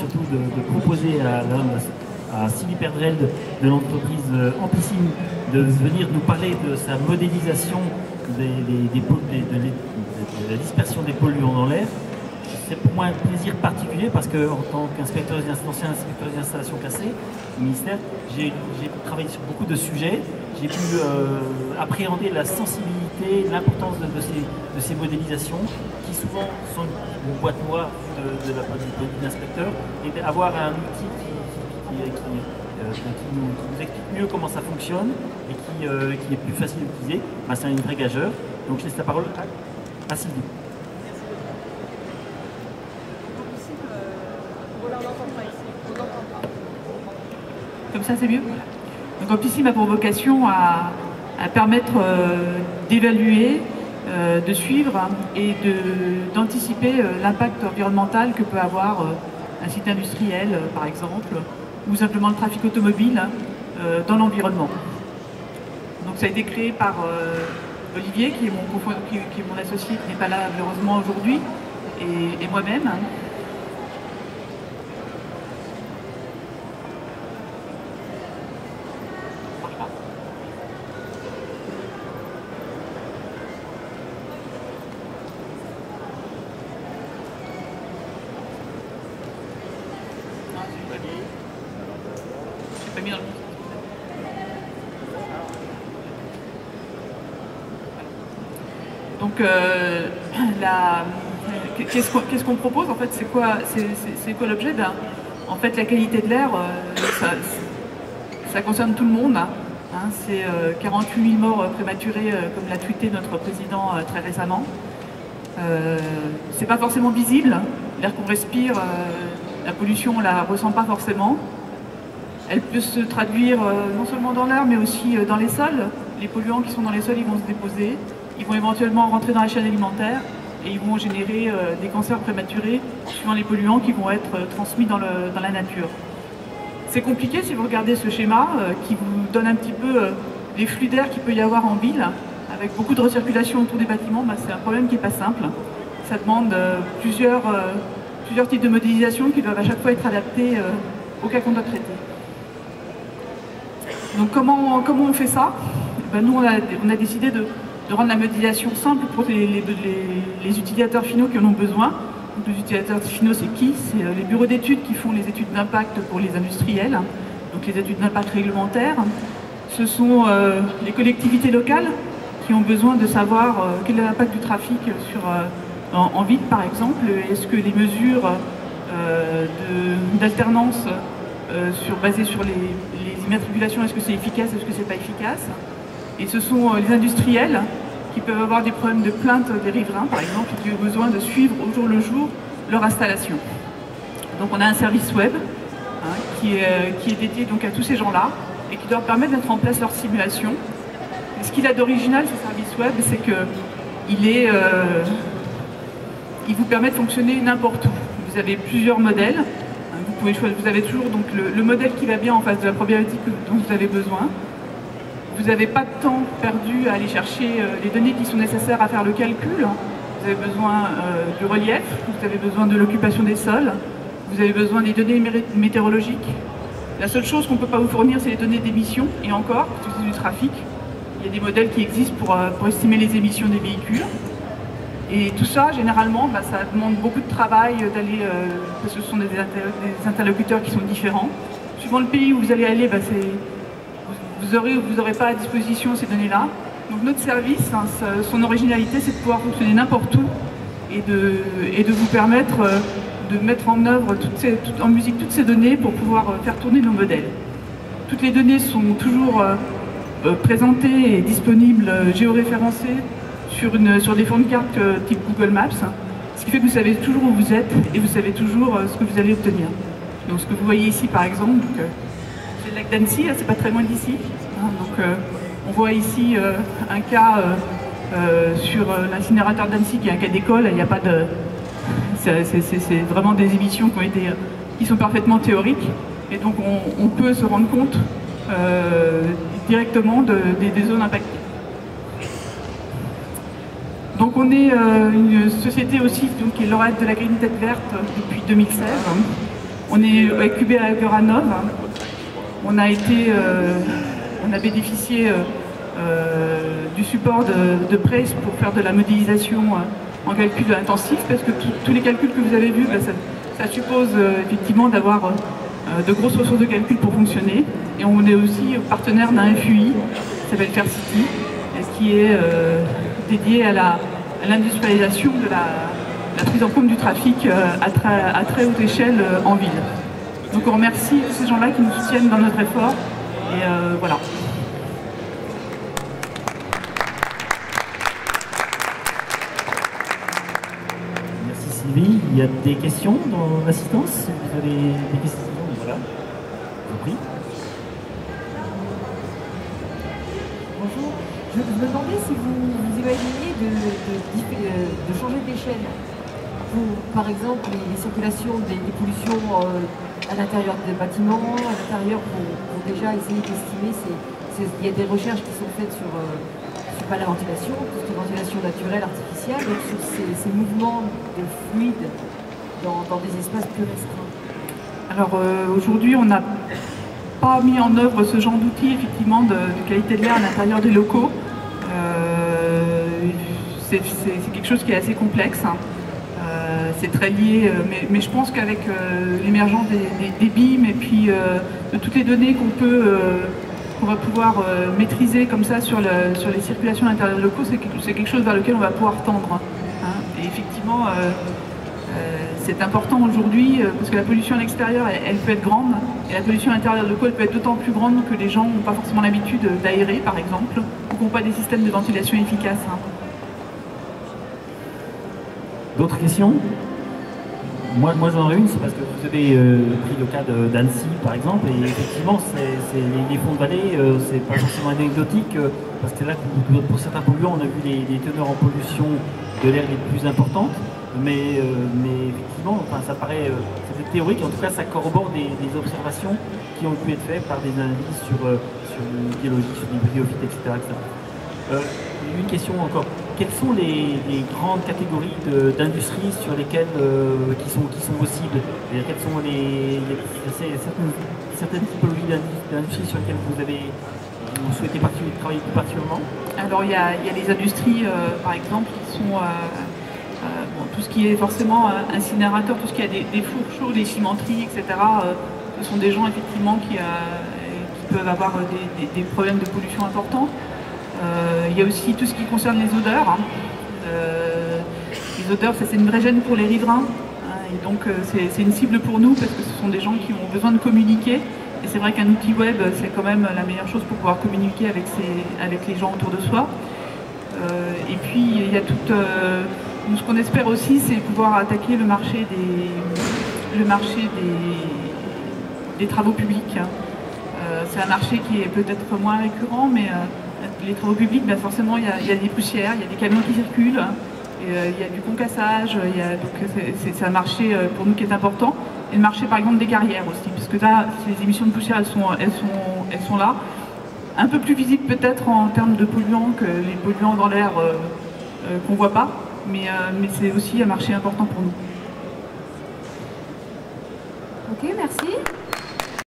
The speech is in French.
Surtout de proposer à Sylvie Perdrel de l'entreprise Amplicine de venir nous parler de sa modélisation de la dispersion des polluants dans l'air. C'est pour moi un plaisir particulier parce qu'en tant qu'inspecteur des installations classées au ministère, j'ai travaillé sur beaucoup de sujets. J'ai pu appréhender la sensibilité, l'importance de ces modélisations qui souvent sont une boîte noire de la part de l'inspecteur, et avoir un outil qui nous explique mieux comment ça fonctionne et qui est plus facile d'utiliser, bah, c'est une vraie gageure. Donc je laisse la parole à Sylvie. Comme ça, c'est mieux. Donc Amplicine a pour vocation à permettre d'évaluer, de suivre et d'anticiper l'impact environnemental que peut avoir un site industriel, par exemple, ou simplement le trafic automobile dans l'environnement. Donc ça a été créé par Olivier, qui est mon associé, qui n'est pas là malheureusement aujourd'hui, et moi-même. Donc, qu'est-ce qu'on propose en fait? C'est quoi l'objet? En fait, la qualité de l'air, ça concerne tout le monde. Hein. C'est 48 000 morts prématurés, comme l'a tweeté notre président très récemment. C'est pas forcément visible. L'air qu'on respire, la pollution, on la ressent pas forcément. Elle peut se traduire non seulement dans l'air, mais aussi dans les sols. Les polluants qui sont dans les sols, ils vont se déposer. Ils vont éventuellement rentrer dans la chaîne alimentaire et ils vont générer des cancers prématurés suivant les polluants qui vont être transmis dans la nature. C'est compliqué si vous regardez ce schéma qui vous donne un petit peu les flux d'air qu'il peut y avoir en ville, avec beaucoup de recirculation autour des bâtiments. Bah, c'est un problème qui n'est pas simple. Ça demande plusieurs types de modélisation qui doivent à chaque fois être adaptés au cas qu'on doit traiter. Donc comment on fait ça? Ben, nous, on a décidé de rendre la modélisation simple pour les utilisateurs finaux qui en ont besoin. Donc, les utilisateurs finaux, c'est qui? C'est les bureaux d'études qui font les études d'impact pour les industriels, donc les études d'impact réglementaires. Ce sont les collectivités locales qui ont besoin de savoir quel est l'impact du trafic en ville, par exemple. Est-ce que les mesures d'alternance basées sur les immatriculations, est-ce que c'est efficace, est-ce que c'est pas efficace? Et ce sont les industriels qui peuvent avoir des problèmes de plainte des riverains, par exemple, qui ont besoin de suivre au jour le jour leur installation. Donc on a un service web qui est dédié donc à tous ces gens-là et qui doit permettre de mettre en place leur simulation. Et ce qu'il a d'original, ce service web, c'est qu'il vous permet de fonctionner n'importe où. Vous avez plusieurs modèles. Vous pouvez choisir, vous avez toujours donc, le modèle qui va bien en face de la problématique dont vous avez besoin. Vous n'avez pas de temps perdu à aller chercher les données qui sont nécessaires à faire le calcul. Vous avez besoin du relief, vous avez besoin de l'occupation des sols, vous avez besoin des données météorologiques. La seule chose qu'on ne peut pas vous fournir, c'est les données d'émissions, et encore, parce que c'est du trafic. Il y a des modèles qui existent pour estimer les émissions des véhicules. Et tout ça, généralement, bah, ça demande beaucoup de travail d'aller, parce que ce sont des interlocuteurs qui sont différents. Suivant le pays où vous allez aller, bah, vous n'aurez pas à disposition ces données-là. Donc notre service, son originalité, c'est de pouvoir fonctionner n'importe où et de vous permettre de mettre en œuvre en musique toutes ces données pour pouvoir faire tourner nos modèles. Toutes les données sont toujours présentées et disponibles, géoréférencées sur des fonds de cartes type Google Maps, ce qui fait que vous savez toujours où vous êtes et vous savez toujours ce que vous allez obtenir. Donc ce que vous voyez ici par exemple, c'est le lac d'Annecy, c'est pas très loin d'ici. Donc on voit ici un cas sur l'incinérateur d'Annecy qui est un cas d'école. Il n'y a pas de, c'est vraiment des émissions qui sont parfaitement théoriques, et donc on peut se rendre compte directement des zones impactées. Donc on est une société aussi donc, qui est lauréate de la Green Tech verte depuis 2016. On est avec QB à Guranov. On a bénéficié du support de Prace pour faire de la modélisation en calcul intensif, parce que tous les calculs que vous avez vus, ça suppose effectivement d'avoir de grosses ressources de calcul pour fonctionner. Et on est aussi partenaire d'un FUI qui s'appelle Faircity, qui est dédié à l'industrialisation de la prise en compte du trafic à très haute échelle en ville. Donc on remercie tous ces gens-là qui nous soutiennent dans notre effort. Et voilà. Merci Sylvie. Il y a des questions dans l'assistance? Vous avez des questions? Voilà. Je vous prie. Bonjour. Je me demandais si vous imaginiez de changer d'échelle pour, par exemple, les circulations des pollutions à l'intérieur des bâtiments, à l'intérieur pour déjà essayer d'estimer. Il y a des recherches qui sont faites sur pas la ventilation, tout ce qui est ventilation naturelle, artificielle, donc sur ces mouvements de fluide dans des espaces plus restreints. Alors aujourd'hui, on n'a pas mis en œuvre ce genre d'outils effectivement de qualité de l'air à l'intérieur des locaux. C'est quelque chose qui est assez complexe. C'est très lié, mais je pense qu'avec l'émergence des BIM et puis de toutes les données qu'on va pouvoir maîtriser comme ça sur les circulations à l'intérieur des locaux, c'est quelque chose vers lequel on va pouvoir tendre. Hein. Et effectivement, c'est important aujourd'hui parce que la pollution à l'extérieur, elle peut être grande, et la pollution à l'intérieur des locaux, elle peut être d'autant plus grande que les gens n'ont pas forcément l'habitude d'aérer, par exemple, ou n'ont pas des systèmes de ventilation efficaces. Hein. D'autres questions? Moi j'en ai une, c'est parce que vous avez pris le cas d'Annecy par exemple, et effectivement les fonds de vallée, c'est pas forcément anecdotique, parce que là pour certains polluants on a vu les teneurs en pollution de l'air les plus importantes, mais effectivement enfin, ça paraît c'est théorique, en tout cas ça corrobore des observations qui ont pu être faites par des analyses sur le biologie, sur les biophytes, etc. Une question encore. Quelles sont les grandes catégories d'industries sur lesquelles qui sont vos cibles? Quelles sont certaines typologies d'industries sur lesquelles vous souhaitez travailler plus particulièrement? Alors il y a les industries par exemple qui sont tout ce qui est forcément incinérateur, tout ce qui a des fours chauds, des cimenteries, etc. Ce sont des gens effectivement qui peuvent avoir des problèmes de pollution importants. Il y a aussi tout ce qui concerne les odeurs. Hein. Les odeurs, c'est une vraie gêne pour les riverains. Hein, et donc c'est une cible pour nous parce que ce sont des gens qui ont besoin de communiquer. Et c'est vrai qu'un outil web, c'est quand même la meilleure chose pour pouvoir communiquer avec les gens autour de soi. Et puis il y a tout... ce qu'on espère aussi, c'est pouvoir attaquer le marché des travaux publics. Hein. C'est un marché qui est peut-être moins récurrent, mais les travaux publics, ben forcément, il y a des poussières, il y a des camions qui circulent, et, il y a du concassage, donc c'est un marché pour nous qui est important. Et le marché, par exemple, des carrières aussi, puisque là, les émissions de poussière, elles sont là. Un peu plus visibles peut-être en termes de polluants que les polluants dans l'air qu'on ne voit pas, mais c'est aussi un marché important pour nous. Ok, merci.